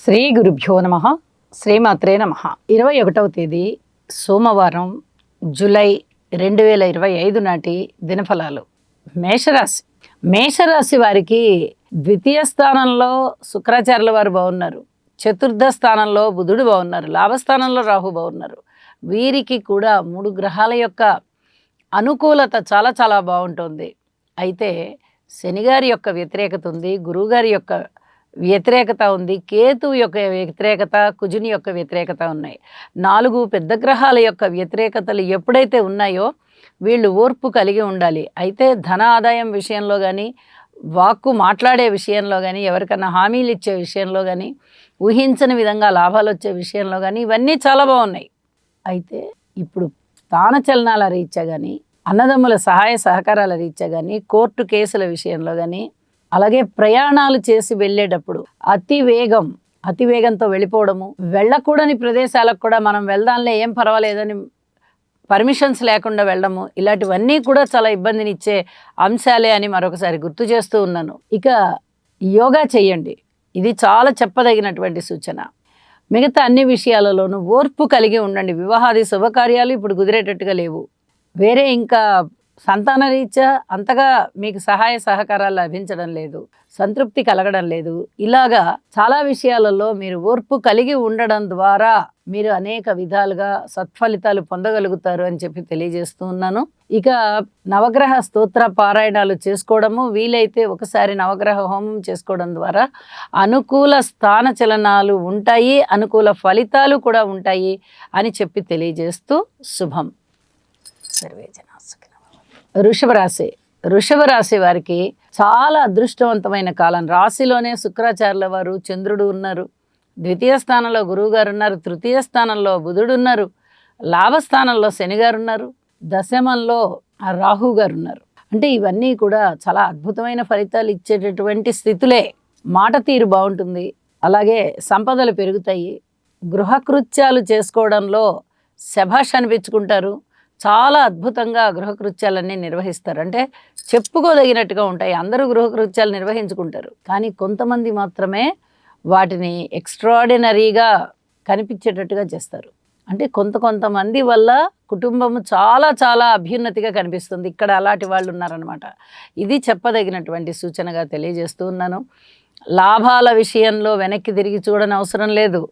శ్రీ గురుభ్యో నమ. శ్రీమాత్రే నమ. 21వ తేదీ సోమవారం, జూలై 2025 నాటి దినఫలాలు. మేషరాశి. మేషరాశి వారికి ద్వితీయ స్థానంలో శుక్రాచార్యుల వారు బాగున్నారు, చతుర్థ స్థానంలో బుధుడు బాగున్నారు, లాభస్థానంలో రాహు బాగున్నారు. వీరికి కూడా 3 గ్రహాల యొక్క అనుకూలత చాలా చాలా బాగుంటుంది. అయితే శనిగారి యొక్క వ్యతిరేకత ఉంది, గురువుగారి యొక్క వ్యతిరేకత ఉంది, కేతువు యొక్క వ్యతిరేకత, కుజుని యొక్క వ్యతిరేకత ఉన్నాయి. 4 పెద్ద గ్రహాల యొక్క వ్యతిరేకతలు ఎప్పుడైతే ఉన్నాయో వీళ్ళు ఓర్పు కలిగి ఉండాలి. అయితే ధన ఆదాయం విషయంలో కానీ, వాక్కు మాట్లాడే విషయంలో కానీ, ఎవరికన్నా హామీలు ఇచ్చే విషయంలో కానీ, ఊహించని విధంగా లాభాలు వచ్చే విషయంలో కానీ ఇవన్నీ చాలా బాగున్నాయి. అయితే ఇప్పుడు స్థానచలనాల రీత్యా కానీ, అన్నదమ్ముల సహాయ సహకారాల రీత్యా కానీ, కోర్టు కేసుల విషయంలో కానీ, అలాగే ప్రయాణాలు చేసి వెళ్ళేటప్పుడు అతి వేగంతో వెళ్ళిపోవడము, వెళ్ళకూడని ప్రదేశాలకు కూడా మనం వెళ్దాంలే ఏం పర్వాలేదని పర్మిషన్స్ లేకుండా వెళ్ళడము, ఇలాంటివన్నీ కూడా చాలా ఇబ్బందినిచ్చే అంశాలే అని మరొకసారి గుర్తు చేస్తూ ఉన్నాను. ఇక యోగా చేయండి, ఇది చాలా చెప్పదగినటువంటి సూచన. మిగతా అన్ని విషయాలలోనూ ఓర్పు కలిగి ఉండండి. వివాహాది శుభకార్యాలు ఇప్పుడు కుదిరేటట్టుగా లేవు. వేరే ఇంకా సంతాన రీత్యా అంతగా మీకు సహాయ సహకారాలు లభించడం లేదు, సంతృప్తి కలగడం లేదు. ఇలాగా చాలా విషయాలలో మీరు ఓర్పు కలిగి ఉండడం ద్వారా మీరు అనేక విధాలుగా సత్ఫలితాలు పొందగలుగుతారు అని చెప్పి తెలియజేస్తూ ఉన్నాను. ఇక నవగ్రహ స్తోత్ర పారాయణాలు చేసుకోవడము, వీలైతే ఒకసారి నవగ్రహ హోమం చేసుకోవడం ద్వారా అనుకూల స్థాన చలనాలు ఉంటాయి, అనుకూల ఫలితాలు కూడా ఉంటాయి అని చెప్పి తెలియజేస్తూ శుభం. సర్వేజన. వృషభ రాశి వారికి చాలా అదృష్టవంతమైన కాలం. రాశిలోనే శుక్రాచార్యుల వారు, చంద్రుడు ఉన్నారు, ద్వితీయ స్థానంలో గురువు గారు ఉన్నారు, తృతీయ స్థానంలో బుధుడు ఉన్నారు, లాభస్థానంలో శనిగారు ఉన్నారు, దశమంలో రాహు గారు ఉన్నారు. అంటే ఇవన్నీ కూడా చాలా అద్భుతమైన ఫలితాలు ఇచ్చేటటువంటి స్థితులే. మాట తీరు బాగుంటుంది, అలాగే సంపదలు పెరుగుతాయి, గృహకృత్యాలు చేసుకోవడంలో శభాష్ అనిపించుకుంటారు, చాలా అద్భుతంగా గృహకృత్యాలన్నీ నిర్వహిస్తారు. అంటే చెప్పుకోదగినట్టుగా ఉంటాయి. అందరూ గృహకృత్యాలు నిర్వహించుకుంటారు, కానీ కొంతమంది మాత్రమే వాటిని ఎక్స్ట్రాడినరీగా కనిపించేటట్టుగా చేస్తారు. అంటే కొంతమంది వల్ల కుటుంబము చాలా చాలా అభ్యున్నతిగా కనిపిస్తుంది. ఇక్కడ అలాంటి వాళ్ళు ఉన్నారనమాట. ఇది చెప్పదగినటువంటి సూచనగా తెలియజేస్తూ ఉన్నాను. లాభాల విషయంలో వెనక్కి తిరిగి చూడని అవసరం లేదు,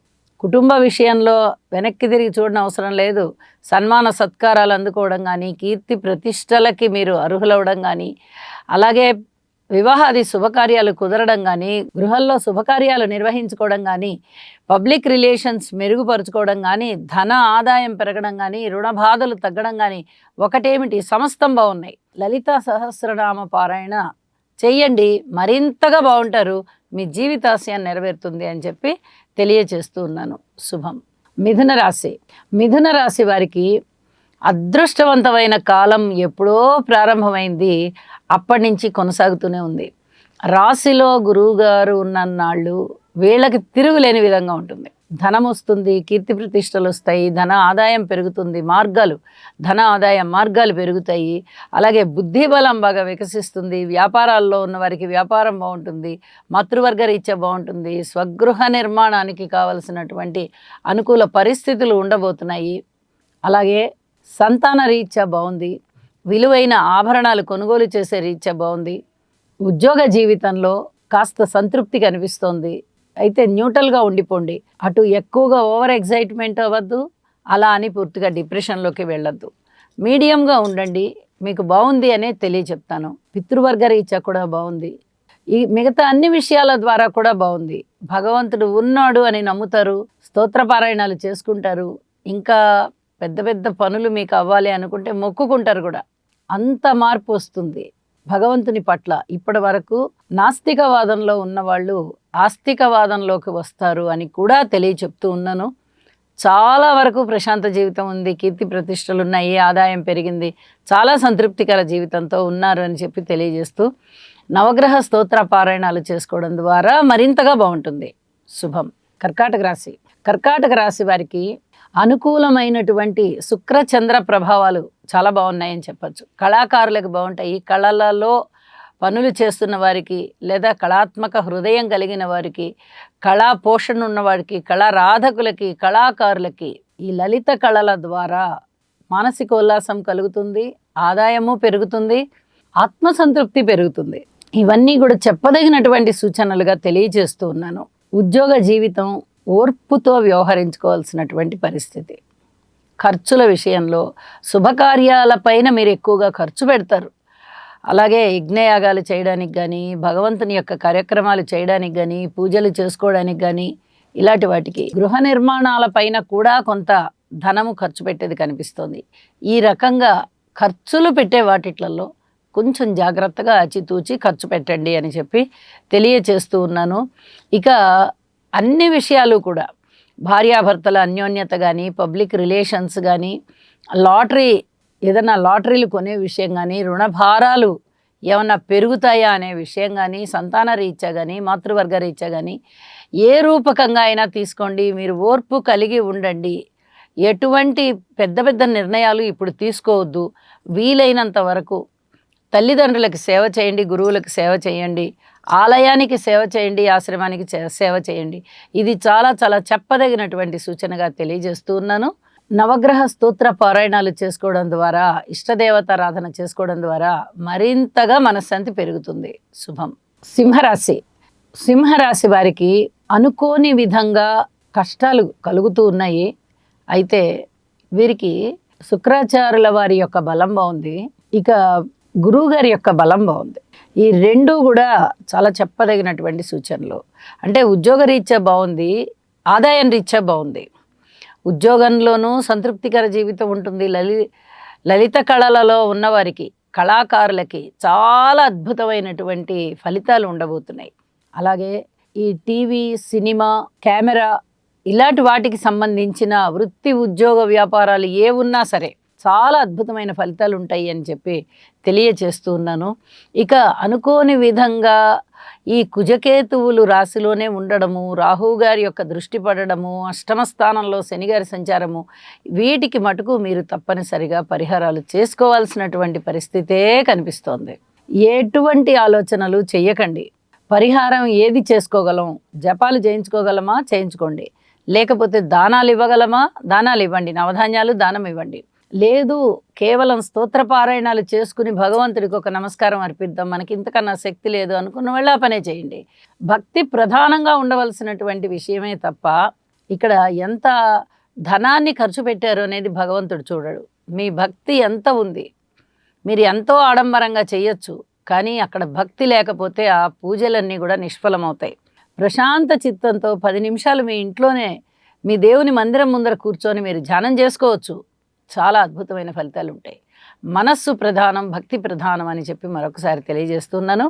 కుటుంబ విషయంలో వెనక్కి తిరిగి చూడని అవసరం లేదు. సన్మాన సత్కారాలు అందుకోవడం కానీ, కీర్తి ప్రతిష్టలకి మీరు అర్హులవడం కానీ, అలాగే వివాహాది శుభకార్యాలు కుదరడం కానీ, గృహంలో శుభకార్యాలు నిర్వహించుకోవడం కానీ, పబ్లిక్ రిలేషన్స్ మెరుగుపరుచుకోవడం కానీ, ధన ఆదాయం పెరగడం కానీ, రుణ బాధలు తగ్గడం కానీ, ఒకటేమిటి సమస్తం బాగున్నాయి. లలితా సహస్రనామ పారాయణ చెయ్యండి, మరింతగా బాగుంటారు, మీ జీవితాశయం నెరవేరుతుంది అని చెప్పి తెలియచేస్తూ ఉన్నాను. శుభం. మిథున రాశి వారికి అదృష్టవంతమైన కాలం ఎప్పుడో ప్రారంభమైంది, అప్పటి నుంచి కొనసాగుతూనే ఉంది. రాశిలో గురువు గారు ఉన్నన్నాళ్ళు వీళ్ళకి తిరుగులేని విధంగా ఉంటుంది. ధనం వస్తుంది, కీర్తి ప్రతిష్టలు వస్తాయి, ధన ఆదాయం పెరుగుతుంది, ధన ఆదాయ మార్గాలు పెరుగుతాయి. అలాగే బుద్ధి బలం బాగా వికసిస్తుంది. వ్యాపారాల్లో ఉన్న వారికి వ్యాపారం బాగుంటుంది, మాతృవర్గ రీత్యా బాగుంటుంది, స్వగృహ నిర్మాణానికి కావలసినటువంటి అనుకూల పరిస్థితులు ఉండబోతున్నాయి. అలాగే సంతాన రీత్యా బాగుంది, విలువైన ఆభరణాలు కొనుగోలు చేసే రీత్యా బాగుంది, ఉద్యోగ జీవితంలో కాస్త సంతృప్తి కనిపిస్తోంది. అయితే న్యూట్రల్గా ఉండిపోండి, అటు ఎక్కువగా ఓవర్ ఎగ్జైట్మెంట్ అవ్వద్దు, అలా అని పూర్తిగా డిప్రెషన్లోకి వెళ్ళొద్దు. మీడియంగా ఉండండి, మీకు బాగుంది అనే తెలియచెప్తాను. పితృవర్గ రీత్యా కూడా బాగుంది, ఈ మిగతా అన్ని విషయాల ద్వారా కూడా బాగుంది. భగవంతుడు ఉన్నాడు అని నమ్ముతారు, స్తోత్రపారాయణాలు చేసుకుంటారు, ఇంకా పెద్ద పెద్ద పనులు మీకు అవ్వాలి అనుకుంటే మొక్కుకుంటారు కూడా. అంత మార్పు వస్తుంది భగవంతుని పట్ల. ఇప్పటి వరకు నాస్తికవాదంలో ఉన్నవాళ్ళు ఆస్తికవాదంలోకి వస్తారు అని కూడా తెలియచెప్తూ ఉన్నాను. చాలా వరకు ప్రశాంత జీవితం ఉంది, కీర్తి ప్రతిష్టలు ఉన్నాయి, ఆదాయం పెరిగింది, చాలా సంతృప్తికర జీవితంతో ఉన్నారు అని చెప్పి తెలియజేస్తూ నవగ్రహ స్తోత్ర పారాయణాలు చేసుకోవడం ద్వారా మరింతగా బాగుంటుంది. శుభం. కర్కాటక రాశి వారికి అనుకూలమైనటువంటి శుక్ర చంద్ర ప్రభావాలు చాలా బాగున్నాయని చెప్పచ్చు. కళాకారులకు బాగుంటాయి, కళలలో పనులు చేస్తున్న వారికి, లేదా కళాత్మక హృదయం కలిగిన వారికి, కళా పోషణ ఉన్నవారికి, కళారాధకులకి, కళాకారులకి ఈ లలిత కళల ద్వారా మానసిక ఉల్లాసం కలుగుతుంది, ఆదాయము పెరుగుతుంది, ఆత్మసంతృప్తి పెరుగుతుంది. ఇవన్నీ కూడా చెప్పదగినటువంటి సూచనలుగా తెలియజేస్తూ ఉన్నాను. ఉద్యోగ జీవితం ఓర్పుతో వ్యవహరించుకోవాల్సినటువంటి పరిస్థితి. ఖర్చుల విషయంలో శుభకార్యాలపైన మీరు ఎక్కువగా ఖర్చు పెడతారు. అలాగే యజ్ఞయాగాలు చేయడానికి కానీ, భగవంతుని యొక్క కార్యక్రమాలు చేయడానికి కానీ, పూజలు చేసుకోవడానికి కానీ, ఇలాంటి వాటికి, గృహ నిర్మాణాలపైన కూడా కొంత ధనము ఖర్చు పెట్టేది కనిపిస్తుంది. ఈ రకంగా ఖర్చులు పెట్టే వాటిట్లలో కొంచెం జాగ్రత్తగా ఆచితూచి ఖర్చు పెట్టండి అని చెప్పి తెలియచేస్తూ ఉన్నాను. ఇక అన్ని విషయాలు కూడా భార్యాభర్తల అన్యోన్యత కానీ, పబ్లిక్ రిలేషన్స్ కానీ, లాటరీ ఏదైనా లాటరీలు కొనే విషయం కానీ, రుణభారాలు ఏమన్నా పెరుగుతాయా అనే విషయం కానీ, సంతాన రీత్యా కానీ, మాతృవర్గ రీత్యా కానీ, ఏ రూపకంగా అయినా తీసుకోండి, మీరు ఓర్పు కలిగి ఉండండి. ఎటువంటి పెద్ద పెద్ద నిర్ణయాలు ఇప్పుడు తీసుకోవద్దు. వీలైనంత వరకు తల్లిదండ్రులకు సేవ చేయండి, గురువులకు సేవ చేయండి, ఆలయానికి సేవ చేయండి, ఆశ్రమానికి సేవ చేయండి. ఇది చాలా చాలా చెప్పదగినటువంటి సూచనగా తెలియజేస్తూ ఉన్నాను. నవగ్రహ స్తోత్ర పారాయణాలు చేసుకోవడం ద్వారా, ఇష్టదేవతారాధన చేసుకోవడం ద్వారా మరింతగా మనశ్శాంతి పెరుగుతుంది. శుభం. సింహరాశి వారికి అనుకోని విధంగా కష్టాలు కలుగుతూ ఉన్నాయి. అయితే వీరికి శుక్రాచార్యుల వారి యొక్క బలం బాగుంది, ఇక గురువు గారి యొక్క బలం బాగుంది. ఈ రెండు కూడా చాలా చెప్పదగినటువంటి సూచనలు. అంటే ఉద్యోగ రీత్యా బాగుంది, ఆదాయం రీత్యా బాగుంది. ఉద్యోగంలోనూ సంతృప్తికర జీవితం ఉంటుంది. లలిత కళలలో ఉన్నవారికి, కళాకారులకి చాలా అద్భుతమైనటువంటి ఫలితాలు ఉండబోతున్నాయి. అలాగే ఈ టీవీ, సినిమా, కెమెరా ఇలాంటి వాటికి సంబంధించిన వృత్తి, ఉద్యోగ, వ్యాపారాలు ఏ ఉన్నా సరే చాలా అద్భుతమైన ఫలితాలు ఉంటాయి అని చెప్పి తెలియచేస్తూ ఉన్నాను. ఇక అనుకోని విధంగా ఈ కుజకేతువులు రాశిలోనే ఉండడము, రాహువు గారి యొక్క దృష్టి పడడము, అష్టమ స్థానంలో శనిగారి సంచారము, వీటికి మటుకు మీరు తప్పనిసరిగా పరిహారాలు చేసుకోవాల్సినటువంటి పరిస్థితే కనిపిస్తోంది. ఎటువంటి ఆలోచనలు చెయ్యకండి. పరిహారం ఏది చేసుకోగలం, జపాలు చేయించుకోగలమా చేయించుకోండి, లేకపోతే దానాలు ఇవ్వగలమా దానాలు ఇవ్వండి, నవధాన్యాలు దానం ఇవ్వండి. లేదు కేవలం స్తోత్రపారాయణాలు చేసుకుని భగవంతుడికి ఒక నమస్కారం అర్పిద్దాం, మనకి ఇంతకన్నా శక్తి లేదు అనుకున్న వాళ్ళ పనే చేయండి. భక్తి ప్రధానంగా ఉండవలసినటువంటి విషయమే తప్ప ఇక్కడ ఎంత ధనాన్ని ఖర్చు పెట్టారు అనేది భగవంతుడు చూడడు. మీ భక్తి ఎంత ఉంది, మీరు ఎంతో ఆడంబరంగా చేయొచ్చు, కానీ అక్కడ భక్తి లేకపోతే ఆ పూజలన్నీ కూడా నిష్ఫలమవుతాయి. ప్రశాంత చిత్తంతో 10 నిమిషాలు మీ ఇంట్లోనే మీ దేవుని మందిరం ముందర కూర్చొని మీరు ధ్యానం చేసుకోవచ్చు. చాలా అద్భుతమైన ఫలితాలు ఉంటాయి. మనస్సు ప్రధానం, భక్తి ప్రధానం అని చెప్పి మరొకసారి తెలియజేస్తున్నాను.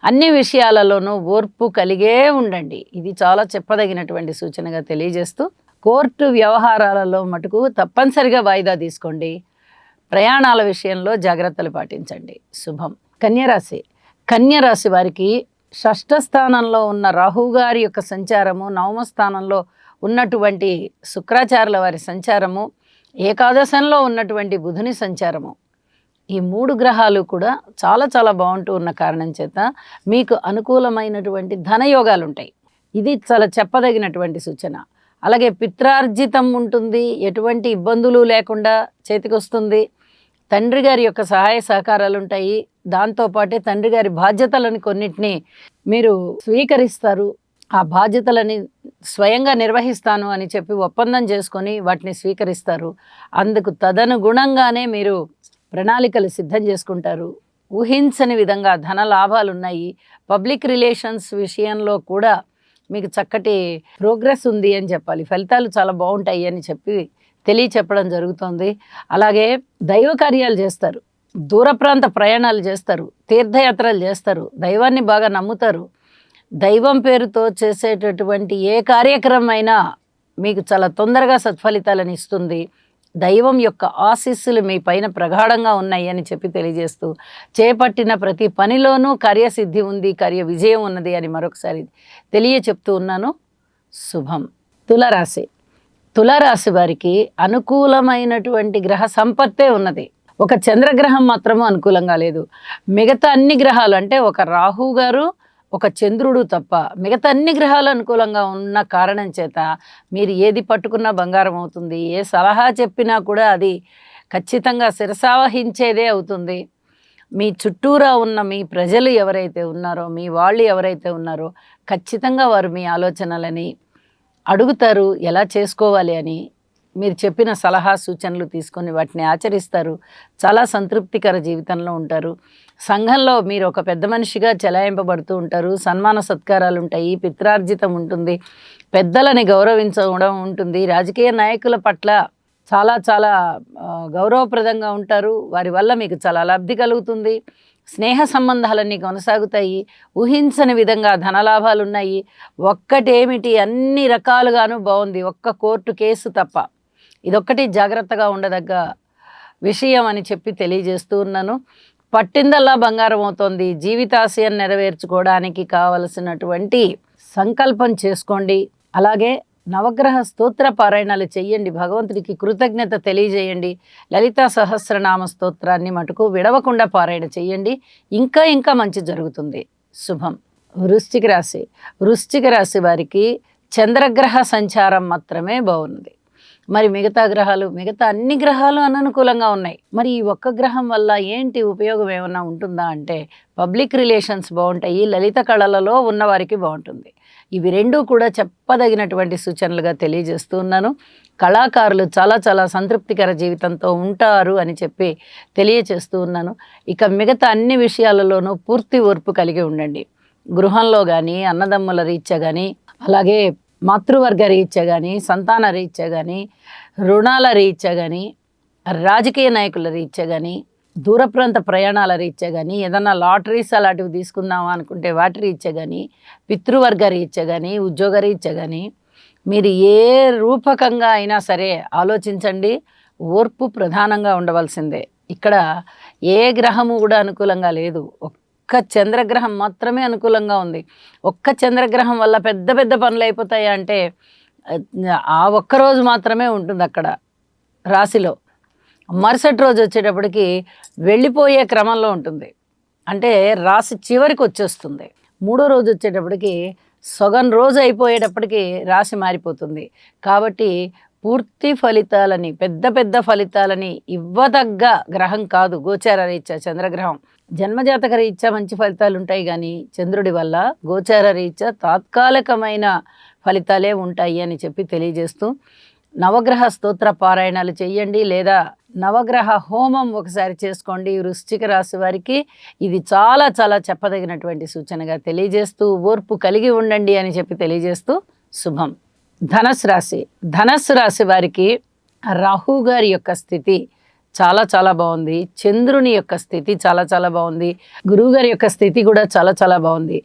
అన్ని విషయాలలోనూ ఓర్పు కలిగే ఉండండి. ఇది చాలా చెప్పదగినటువంటి సూచనగా తెలియజేస్తూ, కోర్టు వ్యవహారాలలో మటుకు తప్పనిసరిగా వాయిదా తీసుకోండి. ప్రయాణాల విషయంలో జాగ్రత్తలు పాటించండి. శుభం. కన్యరాశి వారికి షష్ఠ స్థానంలో ఉన్న రాహువు గారి యొక్క సంచారము, నవమ స్థానంలో ఉన్నటువంటి శుక్రాచార్యుల వారి సంచారము, ఏకాదశంలో ఉన్నటువంటి బుధుని సంచారము, ఈ 3 గ్రహాలు కూడా చాలా చాలా బాగుంటూ ఉన్న కారణం చేత మీకు అనుకూలమైనటువంటి ధనయోగాలు ఉంటాయి. ఇది చాలా చెప్పదగినటువంటి సూచన. అలాగే పిత్రార్జితం ఉంటుంది, ఎటువంటి ఇబ్బందులు లేకుండా చేతికి వస్తుంది. తండ్రి గారి యొక్క సహాయ సహకారాలు ఉంటాయి. దాంతోపాటే తండ్రి గారి బాధ్యతలను కొన్నిటిని మీరు స్వీకరిస్తారు. ఆ బాధ్యతలని స్వయంగా నిర్వహిస్తాను అని చెప్పి ఒప్పందం చేసుకొని వాటిని స్వీకరిస్తారు. అందుకు తదనుగుణంగానే మీరు ప్రణాళికలు సిద్ధం చేసుకుంటారు. ఊహించని విధంగా ధన లాభాలు ఉన్నాయి. పబ్లిక్ రిలేషన్స్ విషయంలో కూడా మీకు చక్కటి ప్రోగ్రెస్ ఉంది అని చెప్పాలి. ఫలితాలు చాలా బాగుంటాయి అని చెప్పి తెలియచెప్పడం జరుగుతుంది. అలాగే దైవ కార్యాలు చేస్తారు, దూర ప్రాంత ప్రయాణాలు చేస్తారు, తీర్థయాత్రలు చేస్తారు, దైవాన్ని బాగా నమ్ముతారు. దైవం పేరుతో చేసేటటువంటి ఏ కార్యక్రమం అయినా మీకు చాలా తొందరగా సత్ఫలితాలను ఇస్తుంది. దైవం యొక్క ఆశీస్సులు మీ పైన ప్రగాఢంగా ఉన్నాయి అని చెప్పి తెలియజేస్తూ, చేపట్టిన ప్రతి పనిలోనూ కార్యసిద్ధి ఉంది, కార్య విజయం ఉన్నది అని మరొకసారి తెలియచెప్తూ ఉన్నాను. శుభం. తులారాశి వారికి అనుకూలమైనటువంటి గ్రహ సంపత్తే ఉన్నది. ఒక చంద్రగ్రహం మాత్రము అనుకూలంగా లేదు. మిగతా అన్ని గ్రహాలు అంటే ఒక రాహు గారు, ఒక చంద్రుడు తప్ప మిగతా అన్ని గ్రహాలు అనుకూలంగా ఉన్న కారణం చేత మీరు ఏది పట్టుకున్నా బంగారం అవుతుంది. ఏ సలహా చెప్పినా కూడా అది ఖచ్చితంగా శిరసావహించేదే అవుతుంది. మీ చుట్టూరా ఉన్న మీ ప్రజలు ఎవరైతే ఉన్నారో, మీ వాళ్ళు ఎవరైతే ఉన్నారో ఖచ్చితంగా వారు మీ ఆలోచనలని అడుగుతారు, ఎలా చేసుకోవాలి అని. మీరు చెప్పిన సలహా సూచనలు తీసుకొని వాటిని ఆచరిస్తారు. చాలా సంతృప్తికర జీవితంలో ఉంటారు. సంఘంలో మీరు ఒక పెద్ద మనిషిగా చెలాయింపబడుతూ ఉంటారు. సన్మాన సత్కారాలు ఉంటాయి, పిత్రార్జితం ఉంటుంది, పెద్దలని గౌరవించడం ఉంటుంది. రాజకీయ నాయకుల పట్ల చాలా చాలా గౌరవప్రదంగా ఉంటారు. వారి వల్ల మీకు చాలా లబ్ధి కలుగుతుంది. స్నేహ సంబంధాలన్నీ కొనసాగుతాయి. ఊహించని విధంగా ధనలాభాలు ఉన్నాయి. ఒక్కటేమిటి, అన్ని రకాలుగాను బాగుంది. ఒక్క కోర్టు కేసు తప్ప. ఇదొక్కటి జాగ్రత్తగా ఉండదగ్గ విషయం అని చెప్పి తెలియజేస్తూ ఉన్నాను. పట్టిందల్లా బంగారం అవుతోంది. జీవితాశయం నెరవేర్చుకోవడానికి కావలసినటువంటి సంకల్పం చేసుకోండి. అలాగే నవగ్రహ స్తోత్ర పారాయణాలు చెయ్యండి. భగవంతుడికి కృతజ్ఞత తెలియజేయండి. లలితా సహస్రనామ స్తోత్రాన్ని మటుకు విడవకుండా పారాయణ చెయ్యండి. ఇంకా ఇంకా మంచి జరుగుతుంది. శుభం. వృశ్చిక రాశి. వృశ్చిక రాశి వారికి చంద్రగ్రహ సంచారం మాత్రమే బాగుంది. మరి మిగతా అన్ని గ్రహాలు అననుకూలంగా ఉన్నాయి. మరి ఈ ఒక్క గ్రహం వల్ల ఏంటి ఉపయోగం ఏమన్నా ఉంటుందా అంటే పబ్లిక్ రిలేషన్స్ బాగుంటాయి. లలిత కళలలో ఉన్నవారికి బాగుంటుంది. ఇవి రెండూ కూడా చెప్పదగినటువంటి సూచనలుగా తెలియజేస్తూ ఉన్నాను. కళాకారులు చాలా చాలా సంతృప్తికర జీవితంతో ఉంటారు అని చెప్పి తెలియచేస్తూ ఉన్నాను. ఇక మిగతా అన్ని విషయాలలోనూ పూర్తి ఓర్పు కలిగి ఉండండి. గృహంలో కానీ, అన్నదమ్ముల రీత్యా కానీ, అలాగే మాతృవర్గ రీత్యా కానీ, సంతాన రీత్యా కానీ, రుణాల రీత్యా కానీ, రాజకీయ నాయకుల రీత్యా కానీ, దూర ప్రాంత ప్రయాణాల రీత్యా కానీ, ఏదన్నా లాటరీస్ అలాంటివి తీసుకుందామా అనుకుంటే వాటి రీత్యా కానీ, పితృవర్గ రీత్యా కానీ, ఉద్యోగ రీత్యా కానీ, మీరు ఏ రూపకంగా అయినా సరే ఆలోచించండి. ఓర్పు ప్రధానంగా ఉండవలసిందే. ఇక్కడ ఏ గ్రహము కూడా అనుకూలంగా లేదు. ఒక్క చంద్రగ్రహం మాత్రమే అనుకూలంగా ఉంది. ఒక్క చంద్రగ్రహం వల్ల పెద్ద పెద్ద పనులు అయిపోతాయి అంటే ఆ ఒక్కరోజు మాత్రమే ఉంటుంది అక్కడ రాశిలో. మరుసటి రోజు వచ్చేటప్పటికి వెళ్ళిపోయే క్రమంలో ఉంటుంది. అంటే రాశి చివరికి వచ్చేస్తుంది. మూడో రోజు వచ్చేటప్పటికి సగం రోజు అయిపోయేటప్పటికి రాశి మారిపోతుంది. కాబట్టి పూర్తి ఫలితాలని, పెద్ద పెద్ద ఫలితాలని ఇవ్వదగ్గ గ్రహం కాదు గోచార రీత్యా చంద్రగ్రహం. జన్మజాతక రీత్యా మంచి ఫలితాలు ఉంటాయి కానీ చంద్రుడి వల్ల గోచార రీత్యా తాత్కాలికమైన ఫలితాలే ఉంటాయి అని చెప్పి తెలియజేస్తూ నవగ్రహ స్తోత్ర పారాయణాలు చెయ్యండి, లేదా నవగ్రహ హోమం ఒకసారి చేసుకోండి. వృశ్చిక రాశి వారికి ఇది చాలా చాలా చెప్పదగినటువంటి సూచనగా తెలియజేస్తూ ఓర్పు కలిగి ఉండండి అని చెప్పి తెలియజేస్తూ శుభం. ధనస్సు రాశి. ధనస్సు రాశి వారికి రాహు గారి యొక్క స్థితి చాలా చాలా బాగుంది. చంద్రుని యొక్క స్థితి చాలా చాలా బాగుంది. గురువు గారి యొక్క స్థితి కూడా చాలా చాలా బాగుంది.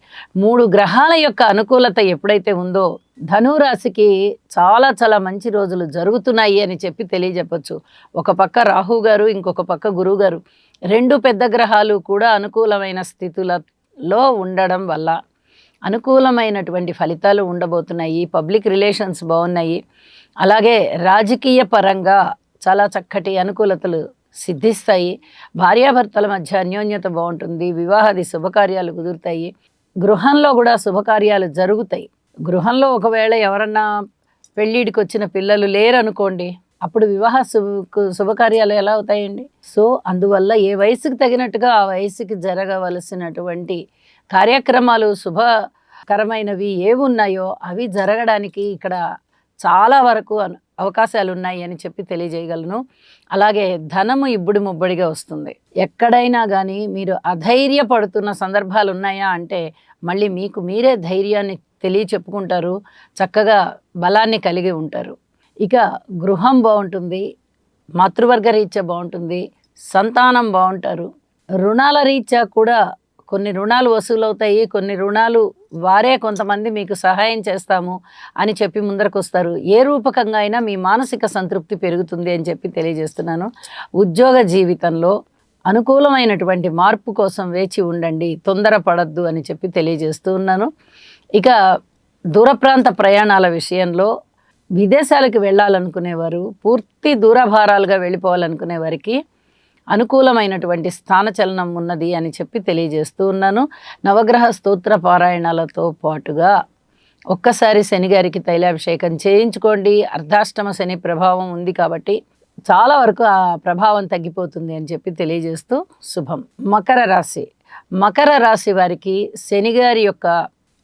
3 గ్రహాల యొక్క అనుకూలత ఎప్పుడైతే ఉందో ధనురాశికి చాలా చాలా మంచి రోజులు జరుగుతున్నాయి అని చెప్పి తెలియజెప్పచ్చు. ఒక పక్క రాహు గారు, ఇంకొక పక్క గురువు గారు, 2 పెద్ద గ్రహాలు కూడా అనుకూలమైన స్థితులలో ఉండడం వల్ల అనుకూలమైనటువంటి ఫలితాలు ఉండబోతున్నాయి. పబ్లిక్ రిలేషన్స్ బాగున్నాయి. అలాగే రాజకీయ పరంగా చాలా చక్కటి అనుకూలతలు సిద్ధిస్తాయి. భార్యాభర్తల మధ్య అన్యోన్యత బాగుంటుంది. వివాహాది శుభకార్యాలు కుదురుతాయి. గృహంలో కూడా శుభకార్యాలు జరుగుతాయి. గృహంలో ఒకవేళ ఎవరన్నా పెళ్ళిడికి వచ్చిన పిల్లలు లేరనుకోండి, అప్పుడు వివాహ శుభకార్యాలు ఎలా అవుతాయండి? సో అందువల్ల ఏ వయసుకి తగినట్టుగా ఆ వయసుకి జరగవలసినటువంటి కార్యక్రమాలు శుభకరమైనవి ఏవున్నాయో అవి జరగడానికి ఇక్కడ చాలా వరకు అవకాశాలు ఉన్నాయి అని చెప్పి తెలియజేయగలను. అలాగే ధనము ఇబ్బడి ముబ్బడిగా వస్తుంది. ఎక్కడైనా కానీ మీరు అధైర్యపడుతున్న సందర్భాలు ఉన్నాయా అంటే మళ్ళీ మీకు మీరే ధైర్యాన్ని తెలియచెప్పుకుంటారు. చక్కగా బలాన్ని కలిగి ఉంటారు. ఇక గృహం బాగుంటుంది, మాతృవర్గ రీత్యా బాగుంటుంది, సంతానం బాగుంటారు. రుణాల రీత్యా కూడా కొన్ని రుణాలు వసూలవుతాయి. కొన్ని రుణాలు వారే కొంతమంది మీకు సహాయం చేస్తాము అని చెప్పి ముందరకు వస్తారు. ఏ రూపకంగా అయినా మీ మానసిక సంతృప్తి పెరుగుతుంది అని చెప్పి తెలియజేస్తున్నాను. ఉద్యోగ జీవితంలో అనుకూలమైనటువంటి మార్పు కోసం వేచి ఉండండి, తొందరపడద్దు అని చెప్పి తెలియజేస్తూ ఉన్నాను. ఇక దూర ప్రాంత ప్రయాణాల విషయంలో విదేశాలకు వెళ్ళాలనుకునేవారు, పూర్తి దూరభారాలుగా వెళ్ళిపోవాలనుకునే వారికి అనుకూలమైనటువంటి స్థానచలనం ఉన్నది అని చెప్పి తెలియజేస్తూ ఉన్నాను. నవగ్రహ స్తోత్ర పారాయణాలతో పాటుగా ఒక్కసారి శనిగారికి తైలాభిషేకం చేయించుకోండి. అర్ధాష్టమ శని ప్రభావం ఉంది కాబట్టి చాలా వరకు ఆ ప్రభావం తగ్గిపోతుంది అని చెప్పి తెలియజేస్తూ శుభం. మకర రాశి వారికి శనిగారి యొక్క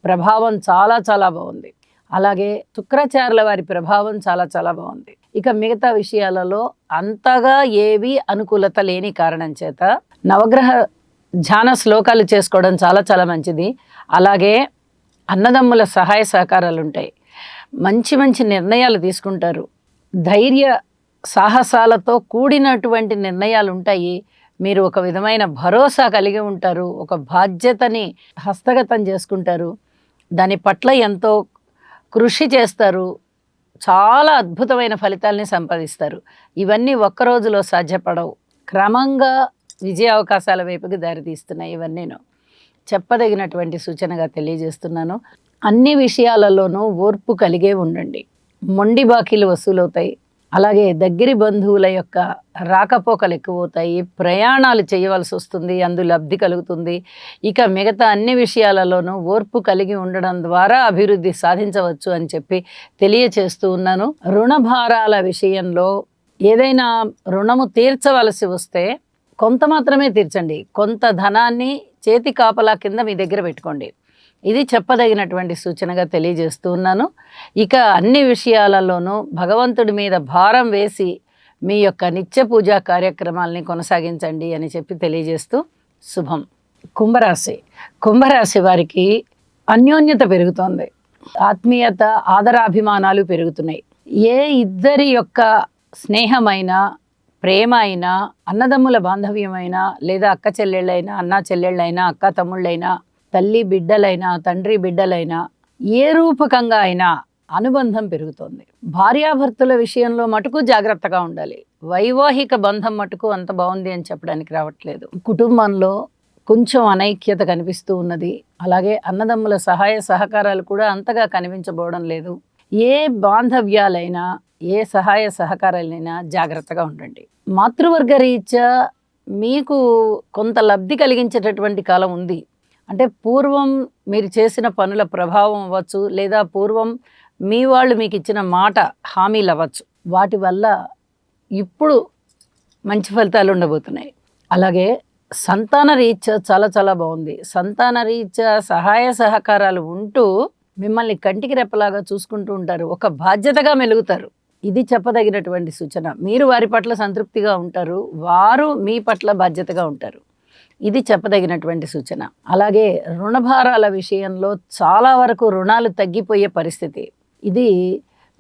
ప్రభావం చాలా చాలా బాగుంది. అలాగే శుక్రాచార్యుల వారి ప్రభావం చాలా చాలా బాగుంది. ఇక మిగతా విషయాలలో అంతగా ఏవి అనుకూలత లేని కారణం చేత నవగ్రహ ధ్యాన శ్లోకాలు చేసుకోవడం చాలా చాలా మంచిది. అలాగే అన్నదమ్ముల సహాయ సహకారాలు ఉంటాయి. మంచి మంచి నిర్ణయాలు తీసుకుంటారు. ధైర్య సాహసాలతో కూడినటువంటి నిర్ణయాలు ఉంటాయి. మీరు ఒక విధమైన భరోసా కలిగి ఉంటారు. ఒక బాధ్యతని హస్తగతం చేసుకుంటారు. దాని పట్ల ఎంతో కృషి చేస్తారు. చాలా అద్భుతమైన ఫలితాలని సంపాదిస్తారు. ఇవన్నీ ఒక్క రోజులో సాధ్యపడవు. క్రమంగా విజయ అవకాశాల వైపుకి దారితీస్తున్నాయి. ఇవన్నీను చెప్పదగినటువంటి సూచనగా తెలియజేస్తున్నాను. అన్ని విషయాలలోనూ ఓర్పు కలిగే ఉండండి. మొండి బాకీలు వసూలవుతాయి. అలాగే దగ్గరి బంధువుల యొక్క రాకపోకలు ఎక్కువవుతాయి. ప్రయాణాలు చేయవలసి వస్తుంది, అందు లబ్ధి కలుగుతుంది. ఇక మిగతా అన్ని విషయాలలోనూ ఓర్పు కలిగి ఉండడం ద్వారా అభివృద్ధి సాధించవచ్చు అని చెప్పి తెలియచేస్తూ ఉన్నాను. రుణభారాల విషయంలో ఏదైనా రుణము తీర్చవలసి వస్తే కొంత మాత్రమే తీర్చండి. కొంత ధనాన్ని చేతి కాపలా కింద మీ దగ్గర పెట్టుకోండి. ఇది చెప్పదగినటువంటి సూచనగా తెలియజేస్తూ ఉన్నాను. ఇక అన్ని విషయాలలోనూ భగవంతుడి మీద భారం వేసి మీ యొక్క నిత్య పూజా కార్యక్రమాలని కొనసాగించండి అని చెప్పి తెలియజేస్తూ శుభం. కుంభరాశి వారికి అన్యోన్యత పెరుగుతోంది. ఆత్మీయత, ఆదరాభిమానాలు పెరుగుతున్నాయి. ఏ ఇద్దరి యొక్క స్నేహమైనా, ప్రేమ అయినా, అన్నదమ్ముల బాంధవ్యమైనా, లేదా అక్క చెల్లెళ్ళైనా, అన్నా చెల్లెళ్ళైనా, అక్క తమ్ముళ్ళైనా, తల్లి బిడ్డలైనా, తండ్రి బిడ్డలైనా, ఏ రూపకంగా అయినా అనుబంధం పెరుగుతోంది. భార్యాభర్తల విషయంలో మటుకు జాగ్రత్తగా ఉండాలి. వైవాహిక బంధం మటుకు అంత బాగుంది అని చెప్పడానికి రావట్లేదు. కుటుంబంలో కొంచెం అనైక్యత కనిపిస్తూ ఉన్నది. అలాగే అన్నదమ్ముల సహాయ సహకారాలు కూడా అంతగా కనిపించబోవడం లేదు. ఏ బాంధవ్యాలైనా, ఏ సహాయ సహకారాలైనా జాగ్రత్తగా ఉండండి. మాతృవర్గ రీత్యా మీకు కొంత లబ్ధి కలిగించేటటువంటి కాలం ఉంది. అంటే పూర్వం మీరు చేసిన పనుల ప్రభావం అవ్వచ్చు, లేదా పూర్వం మీ వాళ్ళు మీకు ఇచ్చిన మాట హామీలు అవ్వచ్చు. వాటి వల్ల ఇప్పుడు మంచి ఫలితాలు ఉండబోతున్నాయి. అలాగే సంతాన రీత్యా చాలా చాలా బాగుంది. సంతాన రీత్యా సహాయ సహకారాలు ఉంటూ మిమ్మల్ని కంటికి రెప్పలాగా చూసుకుంటూ ఉంటారు. ఒక బాధ్యతగా మెలుగుతారు. ఇది చెప్పదగినటువంటి సూచన. మీరు వారి పట్ల సంతృప్తిగా ఉంటారు, వారు మీ పట్ల బాధ్యతగా ఉంటారు. ఇది చెప్పదగినటువంటి సూచన. అలాగే రుణభారాల విషయంలో చాలా వరకు రుణాలు తగ్గిపోయే పరిస్థితి. ఇది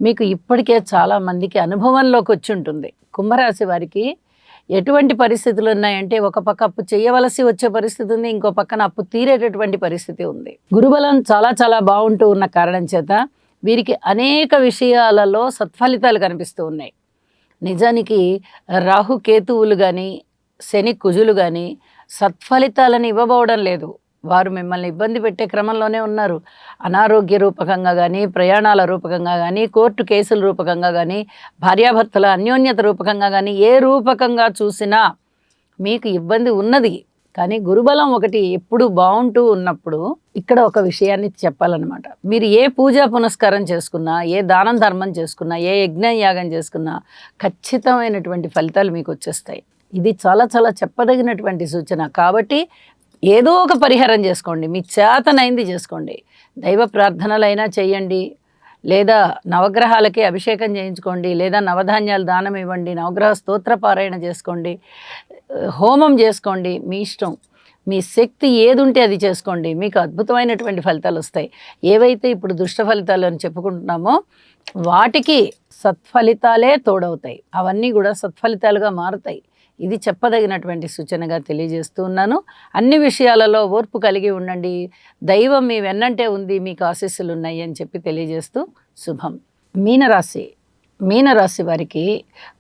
మీకు ఇప్పటికే చాలా మందికి అనుభవంలోకి వచ్చి ఉంటుంది. కుంభరాశి వారికి ఎటువంటి పరిస్థితులు ఉన్నాయంటే, ఒక పక్క అప్పు చేయవలసి వచ్చే పరిస్థితి ఉంది, ఇంకో పక్కన అప్పు తీరేటటువంటి పరిస్థితి ఉంది. గురుబలం చాలా చాలా బాగుంటూ ఉన్న కారణం చేత వీరికి అనేక విషయాలలో సత్ఫలితాలు కనిపిస్తూ ఉన్నాయి. నిజానికి రాహుకేతువులు కానీ, శని కుజులు కానీ సత్ఫలితాలను ఇవ్వబోవడం లేదు. వారు మిమ్మల్ని ఇబ్బంది పెట్టే క్రమంలోనే ఉన్నారు. అనారోగ్య రూపకంగా కానీ, ప్రయాణాల రూపకంగా కానీ, కోర్టు కేసుల రూపకంగా కానీ, భార్యాభర్తల అన్యోన్యత రూపకంగా కానీ, ఏ రూపకంగా చూసినా మీకు ఇబ్బంది ఉన్నది. కానీ గురుబలం ఒకటి ఎప్పుడు బాగుంటూ ఉన్నప్పుడు ఇక్కడ ఒక విషయాన్ని చెప్పాలన్నమాట. మీరు ఏ పూజా పునస్కారం చేసుకున్నా, ఏ దానం ధర్మం చేసుకున్నా, ఏ యజ్ఞం యాగం చేసుకున్నా ఖచ్చితమైనటువంటి ఫలితాలు మీకు వచ్చేస్తాయి. ఇది చాలా చాలా చెప్పదగినటువంటి సూచన. కాబట్టి ఏదో ఒక పరిహారం చేసుకోండి, మీ చేతనైంది చేసుకోండి. దైవ ప్రార్థనలైనా చేయండి, లేదా నవగ్రహాలకి అభిషేకం చేయించుకోండి, లేదా నవధాన్యాలు దానం ఇవ్వండి, నవగ్రహ స్తోత్ర పారాయణ చేసుకోండి, హోమం చేసుకోండి. మీ ఇష్టం, మీ శక్తి ఏది ఉంటే అది చేసుకోండి. మీకు అద్భుతమైనటువంటి ఫలితాలు వస్తాయి. ఏవైతే ఇప్పుడు దుష్ట ఫలితాలు అని చెప్పుకుంటున్నామో వాటికి సత్ఫలితాలే తోడవుతాయి. అవన్నీ కూడా సత్ఫలితాలుగా మారుతాయి. ఇది చెప్పదగినటువంటి సూచనగా తెలియజేస్తూ ఉన్నాను. అన్ని విషయాలలో ఓర్పు కలిగి ఉండండి. దైవం మీ వెన్నంటే ఉంది, మీకు ఆశీస్సులు ఉన్నాయి అని చెప్పి తెలియజేస్తూ శుభం. మీనరాశి వారికి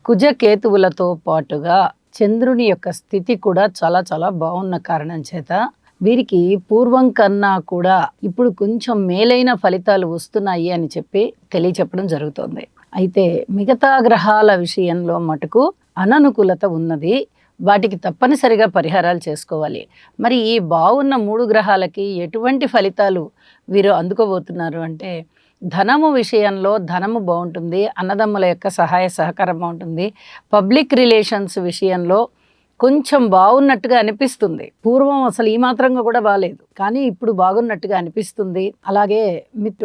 కుజకేతువులతో పాటుగా చంద్రుని యొక్క స్థితి కూడా చాలా చాలా బాగున్న కారణం చేత వీరికి పూర్వం కన్నా కూడా ఇప్పుడు కొంచెం మేలైన ఫలితాలు వస్తున్నాయి అని చెప్పి తెలియచెప్పడం జరుగుతుంది. అయితే మిగతా గ్రహాల విషయంలో మటుకు అననుకూలత ఉన్నది. వాటికి తప్పనిసరిగా పరిహారాలు చేసుకోవాలి. మరి ఈ బాగున్న 3 గ్రహాలకి ఎటువంటి ఫలితాలు వీరు అందుకోబోతున్నారు అంటే, ధనము విషయంలో ధనము బావుంటుంది. అన్నదమ్ముల యొక్క సహాయ సహకారం బావుంటుంది. పబ్లిక్ రిలేషన్స్ విషయంలో కొంచెం బాగున్నట్టుగా అనిపిస్తుంది. పూర్వం అసలు ఈ మాత్రంగా కూడా బాలేదు. కానీ ఇప్పుడు బాగున్నట్టుగా అనిపిస్తుంది. అలాగే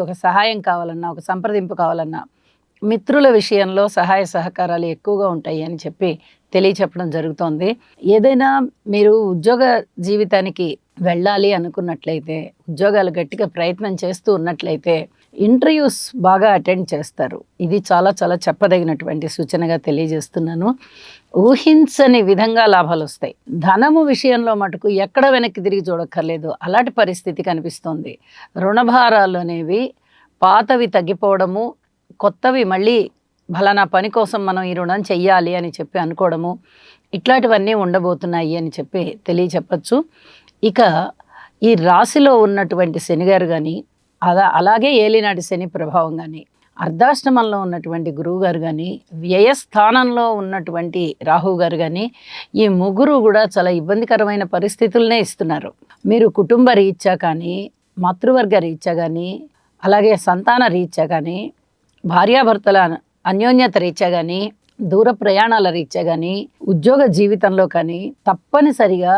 ఒక సహాయం కావాలన్నా, ఒక సంప్రదింపు కావాలన్నా, మిత్రుల విషయంలో సహాయ సహకారాలు ఎక్కువగా ఉంటాయి అని చెప్పి తెలియచెప్పడం జరుగుతోంది. ఏదైనా మీరు ఉద్యోగ జీవితానికి వెళ్ళాలి అనుకున్నట్లయితే, ఉద్యోగాలు గట్టిగా ప్రయత్నం చేస్తూ ఉన్నట్లయితే ఇంటర్వ్యూస్ బాగా అటెండ్ చేస్తారు. ఇది చాలా చాలా చెప్పదగినటువంటి సూచనగా తెలియజేస్తున్నాను. ఊహించని విధంగా లాభాలొస్తాయి. ధనము విషయంలో మటుకు ఎక్కడ వెనక్కి తిరిగి చూడక్కర్లేదు. అలాంటి పరిస్థితి కనిపిస్తోంది. రుణభారాలు అనేవి పాతవి తగ్గిపోవడము, కొత్తవి మళ్ళీ ఫలానా పని కోసం మనం ఈ రుణం చెయ్యాలి అని చెప్పి అనుకోవడము, ఇట్లాంటివన్నీ ఉండబోతున్నాయి అని చెప్పి తెలియచెప్పచ్చు. ఇక ఈ రాశిలో ఉన్నటువంటి శనిగారు కానీ, అలాగే ఏలినాటి శని ప్రభావం కానీ, అర్ధాష్టమంలో ఉన్నటువంటి గురువుగారు కానీ, వ్యయస్థానంలో ఉన్నటువంటి రాహువు గారు కానీ, ఈ ముగ్గురు కూడా చాలా ఇబ్బందికరమైన పరిస్థితులనే ఇస్తున్నారు. మీరు కుటుంబ రీత్యా కానీ, మాతృవర్గ రీత్యా కానీ, అలాగే సంతాన రీత్యా కానీ, భార్యాభర్తల అన్యోన్యత రీత్యా కానీ, దూర ప్రయాణాల రీత్యా కానీ, ఉద్యోగ జీవితంలో కానీ తప్పనిసరిగా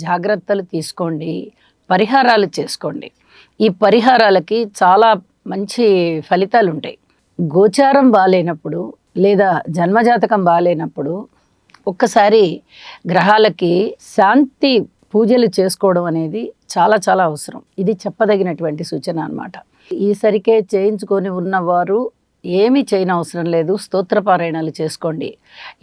జాగ్రత్తలు తీసుకోండి. పరిహారాలు చేసుకోండి. ఈ పరిహారాలకి చాలా మంచి ఫలితాలు ఉంటాయి. గోచారం బాలేనప్పుడు లేదా జన్మజాతకం బాలేనప్పుడు ఒక్కసారి గ్రహాలకి శాంతి పూజలు చేసుకోవడం అనేది చాలా చాలా అవసరం. ఇది చెప్పదగినటువంటి సూచన అన్నమాట. ఈసరికే చేయించుకొని ఉన్నవారు ఏమీ చేయనవసరం లేదు. స్తోత్రపారాయణాలు చేసుకోండి.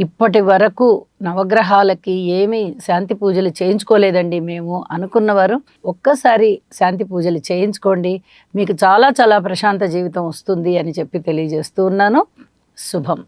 ఇప్పటి వరకు నవగ్రహాలకి ఏమీ శాంతి పూజలు చేయించుకోలేదండి మేము అనుకున్నవారు ఒక్కసారి శాంతి పూజలు చేయించుకోండి. మీకు చాలా చాలా ప్రశాంత జీవితం వస్తుంది అని చెప్పి తెలియజేస్తూ ఉన్నాను. శుభం.